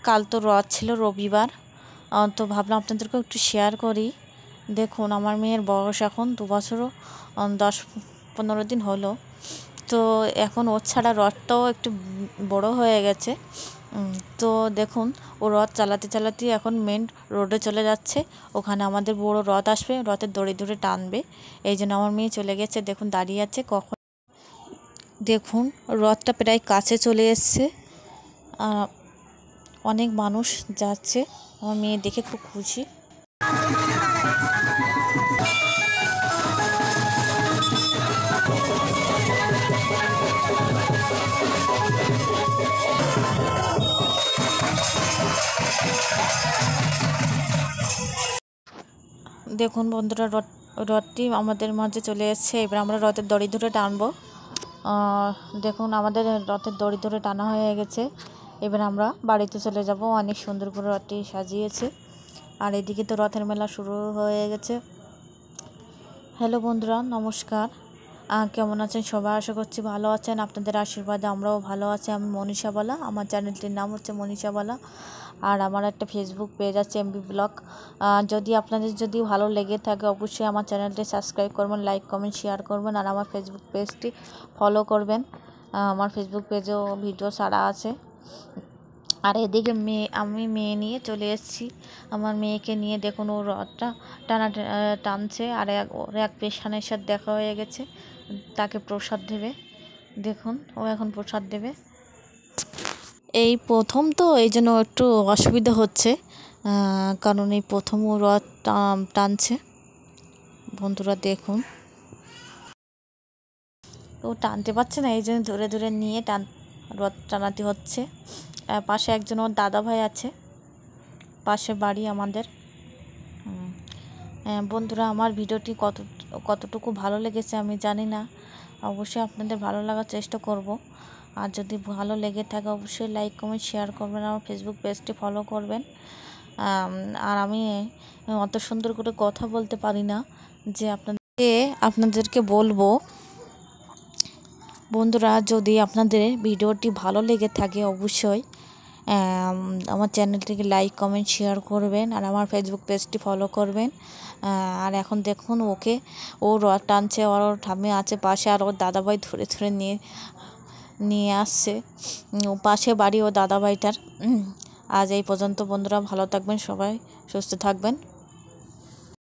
কাল তো রথ ছিল রবিবার, তো ভাবলাম আপনাদেরকে একটু শেয়ার করি। দেখুন আমার মেয়ের বয়স এখন 2 বছরও 10-15 দিন হলো। তো এখন ওর ছাড়া রথটাও একটু বড় হয়ে গেছে। তো দেখুন ও রথ চালাতে চালাতে এখন মেন রোডে চলে যাচ্ছে। ওখানে আমাদের বড় রথ আসবে, রথের দড়ি ধরে টানবে। এই জন্য আমার মেয়ে চলে গেছে, দেখুন দাঁড়িয়ে আছে। কখন দেখুন রথটা প্রায় কাছে চলে এসছে, অনেক মানুষ যাচ্ছে। আমার মেয়ে দেখে খুব খুশি। দেখুন বন্ধুরা, রথটি আমাদের মাঝে চলে এসেছে। এবার আমরা রথের দড়ি ধরে টানবো। দেখুন আমাদের রথের দড়ি ধরে টানা হয়ে গেছে। এবার আমরা বাড়িতে চলে যাব। অনেক সুন্দর করে রথটি সাজিয়েছে, আর এদিকে তো রথের মেলা শুরু হয়ে গেছে। হ্যালো বন্ধুরা, নমস্কার। কেমন আছেন সবাই? আশা করছি ভালো আছেন। আপনাদের আশীর্বাদে আমরাও ভালো আছি। আমি মনীষা বালা, আমার চ্যানেলটির নাম হচ্ছে মনীষা বালা, আর আমার একটা ফেসবুক পেজ আছে এমবি ব্লগ। যদি আপনাদের যদি ভালো লেগে থাকে অবশ্যই আমার চ্যানেলটি সাবস্ক্রাইব করবেন, লাইক কমেন্ট শেয়ার করবেন, আর আমার ফেসবুক পেজটি ফলো করবেন। আমার ফেসবুক পেজেও ভিডিও ছাড়া আছে। আর এদিকে আমি মেয়ে নিয়ে চলে এসেছি। আমার মেয়েকে নিয়ে দেখুন ও রথটা টানছে, আর ওর এক পেশানের সাথে দেখা হয়ে গেছে, তাকে প্রসাদ দেবে। দেখুন ও এখন প্রসাদ দেবে। এই প্রথম তো এই জন্য একটু অসুবিধা হচ্ছে, কারণ এই প্রথম ও রথ টানছে। বন্ধুরা দেখুন ও টানতে পারছে না, এই জন্য ধরে ধরে নিয়ে রথ টানাতে হচ্ছে। পাশে একজন ওর দাদা ভাই আছে, পাশে বাড়ি আমাদের। বন্ধুরা আমার ভিডিওটি কতটুকু ভালো লেগেছে আমি জানি না, অবশ্যই আপনাদের ভালো লাগার চেষ্টা করব। আর যদি ভালো লেগে থাকে অবশ্যই লাইক কমেন্ট শেয়ার করবেন, আমার ফেসবুক পেজটি ফলো করবেন। আর আমি অত সুন্দর করে কথা বলতে পারি না যে আপনাদেরকে বলবো। বন্ধুরা যদি আপনাদের ভিডিওটি ভালো লেগে থাকে অবশ্যই আমার চ্যানেলটিকে লাইক কমেন্ট শেয়ার করবেন, আর আমার ফেসবুক পেজটি ফলো করবেন। আর এখন দেখুন ও রথ টানছে, ওর ঠাম্মি আছে পাশে, আর ওর দাদাভাই ধরে ধরে নিয়ে আসছে। পাশে বাড়ি ও দাদাভাইটার। আজ এই পর্যন্ত বন্ধুরা, ভালো থাকবেন সবাই, সুস্থ থাকবেন।